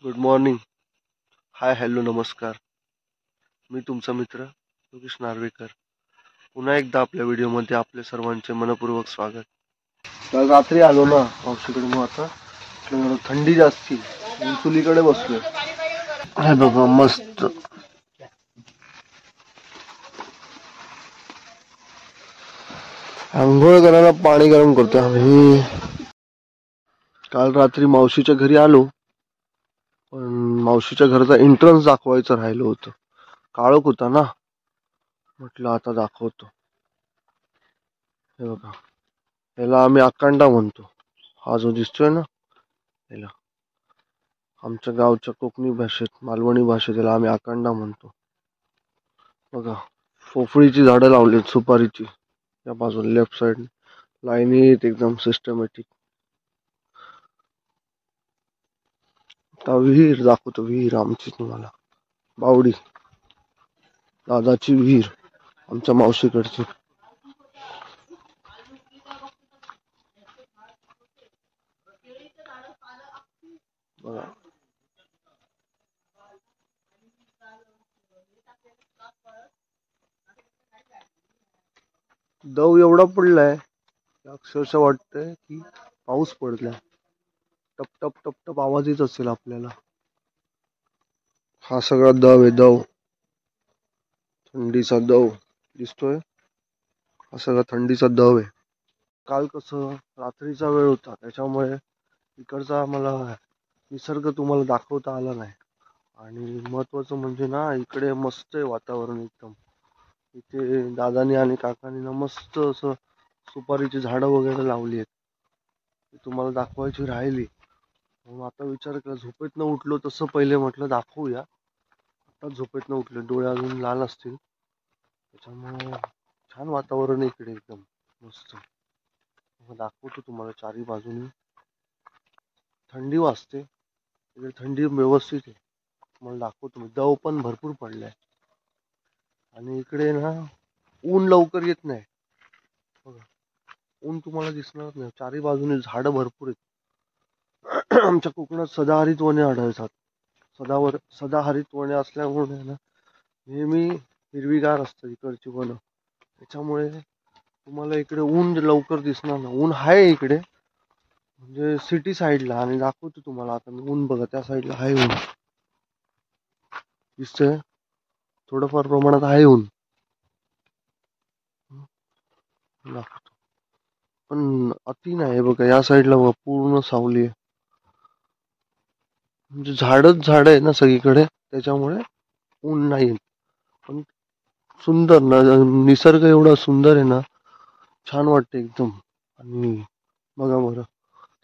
Good morning. हाय, hello, नमस्कार. मी तुमचा मित्र योगेश नार्वेकर. पुन्हा एकदा आपल्या व्हिडिओमध्ये आपले सर्वांचे मनपूर्वक स्वागत. काल रात्री आलो ना मावशीकडे, मग आता थंडी जास्ती, चुलीकडे बसलोय. हे बघा, मस्त आंघोळ करायला पाणी गरम करतोय आम्ही. काल रात्री मावशीच्या घरी आलो, पण मावशीच्या घराचा एंट्रन्स दाखवायचं राहिलं होतं. काळोख होता ना, म्हटलं आता दाखवतो. हे बघा, याला आम्ही अकांडा म्हणतो. हा जो दिसतोय ना, याला आमच्या गावच्या कोकणी भाषेत, मालवणी भाषेत याला आम्ही अकांडा म्हणतो. बघा, पोफळीची झाडं लावलीत, सुपारीची, या बाजूला लेफ्ट साइड लाईनीत एकदम सिस्टमॅटिक. आता विहीर दाखवतो, विहीर आमची तुम्हाला, बावडी दादाची विहीर, आमच्या मावशीकडची. बघा, दव एवढा पडलाय, अक्षरशः वाटतंय की पाऊस पडलाय. टप टप टप टप आवाज येत असेल आपल्याला. हा सगळा दव आहे, दव, थंडीचा दव दिसतोय. हा सगळा थंडीचा दव आहे. काल कसं रात्रीचा वेळ होता, त्याच्यामुळे इकडचा मला निसर्ग तुम्हाला दाखवता आला नाही. आणि महत्वाचं म्हणजे ना, इकडे मस्त आहे वातावरण एकदम. इथे दादानी आणि काकांनी ना मस्त असं सुपारीची झाडं वगैरे लावली आहेत. ती तुम्हाला दाखवायची राहिली. मग आता विचार केला, झोपेतनं उठलो तसं पहिले म्हटलं दाखवूया. आता झोपेतनं उठले, डोळे अजून लाल असतील, त्याच्यामुळे छान वातावरण इकडे एकदम मस्त. दाखवतो तुम्हाला चारी बाजूनी. थंडी वाजते इकडे, थंडी व्यवस्थित आहे. मला दाखवतो मी, दव पण भरपूर पडलाय. आणि इकडे ना ऊन लवकर येत नाही. बघा, ऊन तुम्हाला दिसणार नाही, चारी बाजूने झाडं भरपूर आहेत. आमच्या कोकणात सदाहरित वने आढळतात. सदाहरित वने असल्यामुळे ना नेहमी हिरवीगार असतं इकडची वनं. त्याच्यामुळे तुम्हाला इकडे ऊन लवकर दिसणार ना. ऊन आहे इकडे, म्हणजे सिटी साईडला, आणि दाखवतो तुम्हाला आता मी ऊन. बघा, त्या साईडला आहे ऊन, दिसतंय, थोडंफार प्रमाणात आहे ऊन, दाखवतो. पण अति नाही. बघा, या साईडला बघा, पूर्ण सावली आहे. म्हणजे झाडच झाड आहे ना सगळीकडे, त्याच्यामुळे ऊन नाही. पण सुंदर ना, निसर्ग एवढा सुंदर आहे ना, छान वाटते एकदम. आणि बघा बरं,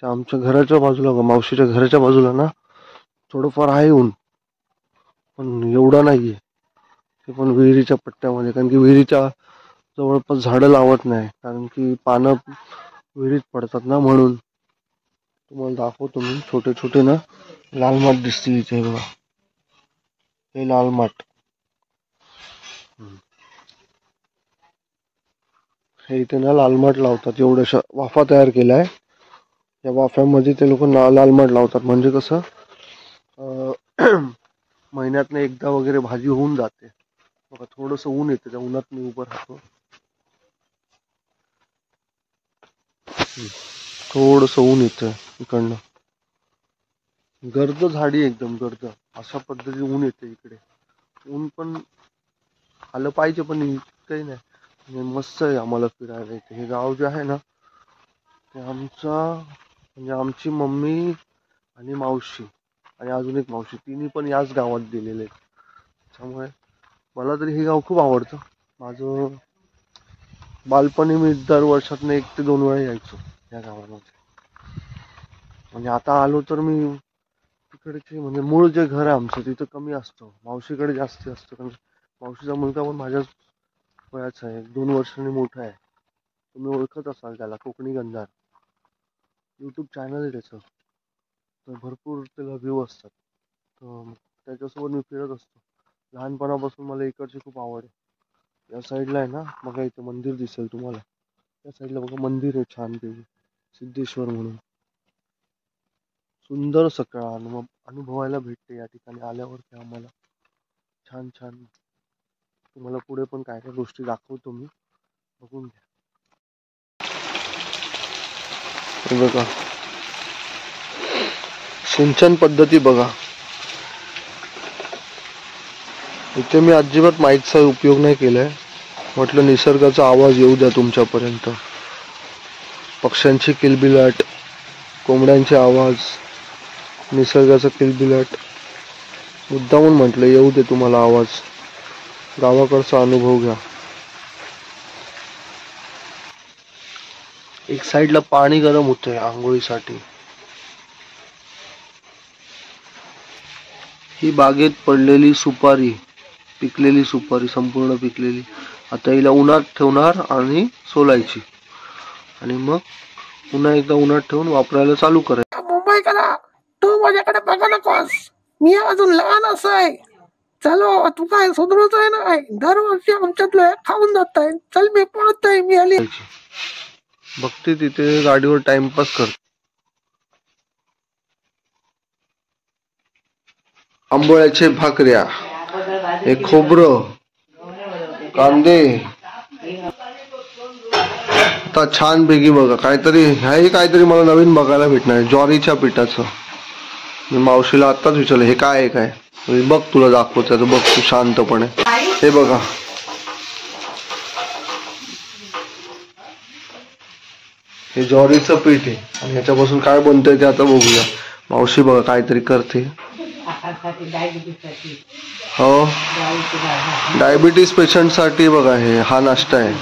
त्या आमच्या घराच्या बाजूला, मावशीच्या घराच्या बाजूला ना थोडंफार आहे ऊन, पण एवढा नाहीये. ते पण विहिरीच्या पट्ट्यामध्ये, कारण की विहिरीच्या जवळपास झाडं लावत नाही, कारण की पानं विहिरीत पडतात ना, म्हणून. तुम्हाला दाखवतो मी, छोटे छोटे ना लाल माठ दिसतील इथे. बघा, हे लाल माठ, हे इथे ना लाल माठ लावतात. एवढ्याशा वाफा तयार केलाय, या वाफ्यामध्ये ते लोक लाल माठ लावतात. म्हणजे कसं महिन्यातनं एकदा वगैरे भाजी होऊन जाते. बघा, थोडस ऊन येते, त्या उन्हात मी उभं राहतो. थोडस ऊन येतं इकडनं, गर्द झाडी एकदम गर्द, अशा पद्धतीने ऊन येते इकडे. ऊन पण आलं पाहिजे, पण काही नाही. म्हणजे मस्त आहे आम्हाला फिरायला इथे. हे गाव जे आहे ना, ते म्हणजे आमची मम्मी आणि मावशी आणि अजून एक मावशी, तिन्ही पण याच गावात दिलेले आहेत. त्यामुळे मला तरी हे गाव खूप आवडतं. माझं बालपणी मी दर वर्षातनं 1 ते 2 वेळा यायचो या गावामध्ये. म्हणजे आता आलो तर मी तिकडचे, म्हणजे मूळ जे घर आहे आमचं तिथं कमी असतं, मावशीकडे जास्त असतं. कारण मावशीचा मुलगा पण माझ्याच वयाचा आहे, 2 वर्षांनी मोठा आहे. तुम्ही ओळखत असाल त्याला, कोकणी गंधार, यूट्यूब चॅनल आहे त्याचं. तर भरपूर त्याला व्ह्यू असतात. तर त्याच्यासोबत मी फिरत असतो. लहानपणापासून मला इकडची खूप आवड आहे. या साईडला आहे ना, बघा, इथं मंदिर दिसेल तुम्हाला. त्या साईडला बघा मंदिर आहे छान पैकी, सिद्धेश्वर म्हणून. सुंदर सकाळ अनुभवायला भेटते या ठिकाणी आल्यावरती आम्हाला. छान छान. तुम्हाला पुढे पण काय काय गोष्टी दाखवतो मी, बघून घ्या. हे बघा, सिंचन पद्धती बघा. इथे मी अजिबात माईकचा उपयोग नाही केलाय. म्हटलं निसर्गाचा आवाज येऊ द्या तुमच्यापर्यंत. पक्ष्यांची किलबिलाट, कोंबड्यांचे आवाज, निसर्गाचा किलबिलाट. मुद्दामून म्हटलं येऊ दे तुम्हाला आवाज, गावाकडचा अनुभव घ्या. एक साईडला पाणी गरम होतंय आंघोळीसाठी. ही बागेत पडलेली सुपारी, पिकलेली सुपारी, संपूर्ण पिकलेली. आता हिला उन्हात ठेवणार आणि सोलायची, आणि मग पुन्हा एकदा उन्हात ठेवून वापरायला चालू करायचं. मुंबई करा, तू माझ्याकडे बघा नकोस, मी अजून लहान आहे. चलो, तू काय सुधरत आहे ना? दरवर्षी आमच्यातलं खाऊन जात आहे. चल मी पळत आहे, मी आली. बघते तिथे गाडीवर टाइमपास कर. आंबोळ्याचे भाकऱ्या, हे खोबरं, कांदे. आता छान पैकी बघा काहीतरी, हे काहीतरी मला नवीन बघायला भेटणार. ज्वारीच्या पिठाचं. मी मावशीला आत्ताच विचारलं हे काय आहे काय. बघ तुला दाखवतं, बघ तू शांतपणे. हे बघा, हे ज्वारीचं पीठ आहे आणि ह्याच्यापासून काय बनतंय ते आता बघूया. मावशी बघा काहीतरी करते. हो, डायबिटीस पेशंट साठी बघा हे हा नाश्ता आहे.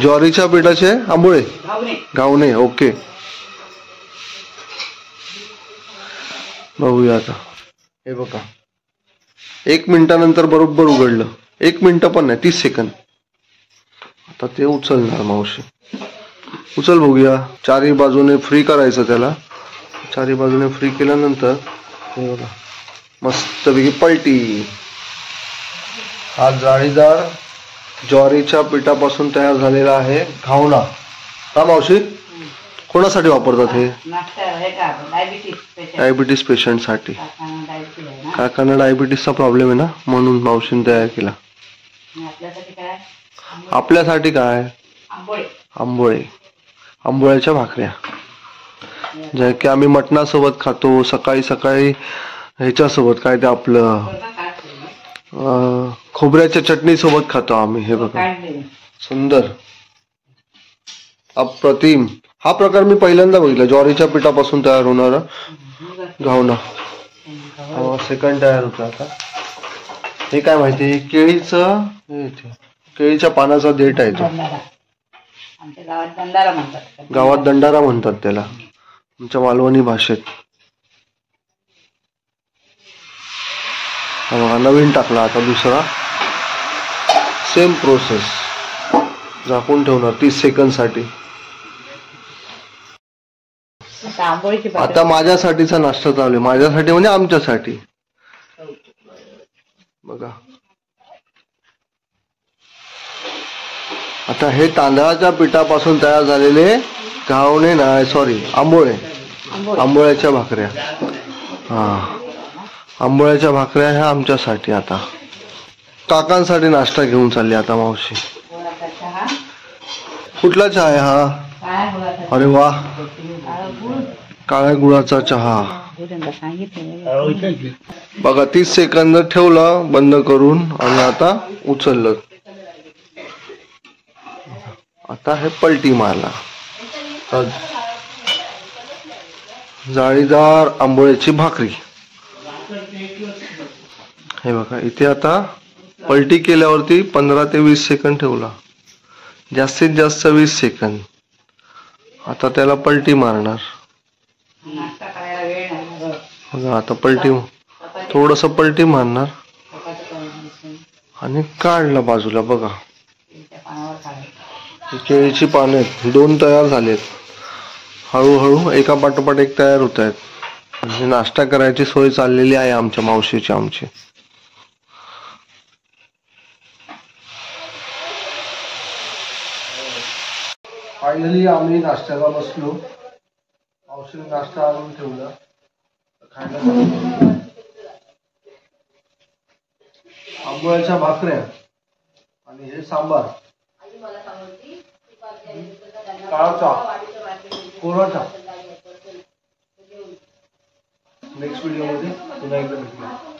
ज्वारीच्या पिठाचे आंबोळे, घावणे. ओके, बघूया आता. हे बघा, 1 मिनिटानंतर बरोबर उघडलं. 1 मिनिट पण नाही, 30 सेकंद. आता ते उचलणार मावशी. उचल बघूया. चारी बाजूने फ्री करायचं त्याला. चारी बाजूने फ्री केल्यानंतर हे बघा मस्तपैकी पलटी. हा जाळीदार ज्वारीच्या पिठापासून तयार झालेला आहे घावना. हा मावशी, कोणासाठी वापरतात हे? डायबिटीस पेशंट साठी. काकांना डायबिटीसचा प्रॉब्लेम आहे ना, म्हणून मावशीने तयार केला. आपल्यासाठी काय? आंबोळे, आंबोळ्याच्या भाकऱ्या, ज्या की आम्ही मटणासोबत खातो. सकाळी सकाळी ह्याच्यासोबत काय ते आपलं खोबऱ्याच्या चटणी सोबत खातो आम्ही. हे बघा, सुंदर, अप्रतिम. हा प्रकार मी पहिल्यांदा बघितला, ज्वारीच्या पिठापासून तयार होणारा घावना. सेकंड तयार होता आता. हे काय माहिती, केळीचं, केळीच्या पानाचा देठ आहे तो. गावात दंडारा म्हणतात त्याला, आमच्या मालवणी भाषेत. बघा नवीन टाकला आता दुसरा. Same process. झाकून ठेवणार 30 सेकंद साठी. आता माझ्यासाठीचा नाश्ता चालू आहे. माझ्यासाठी म्हणजे आमच्यासाठी. बघा आता हे तांदळाच्या पिठापासून तयार झालेले घावणे नाही, सॉरी, आंबोळे, आंबोळ्याच्या भाकऱ्या. हा, आंबोळ्याच्या भाकऱ्या ह्या आमच्यासाठी. आता काकांसाठी नाश्ता घेऊन चालली आता मावशी. कुठला चहा आहे हा? अरे वा, काळ्या गुळाचा चहा. बघा 30 सेकंद ठेवलं बंद करून आणि आता उचललं. आता हे पलटी मारला. जाळीदार आंबोळ्याची भाकरी. हे बघा इथे आता पलटी केल्यावरती 15 ते 20 सेकंद ठेवला. जास्तीत जास्त 20 सेकंद. आता त्याला पलटी मारणार. बघा आता पलटी, थोडस पलटी मारणार आणि काढला बाजूला. बघा केळीची पाने 2 तयार झालेत. हळूहळू एका पाठोपाठ एक तयार होत आहेत. म्हणजे नाश्ता करायची सोय चाललेली आहे आमच्या मावशीची. आमची फायनली आम्ही नाश्त्याला बसलो. मावशीने नाश्ता आणून ठेवला खायला सांगितलं. आंबोळ्याच्या भाकऱ्या आणि हे सांबार, काळा चहा, कोरा चहा. नेक्स्ट व्हिडिओ मध्ये पुन्हा एकदा भेटूया.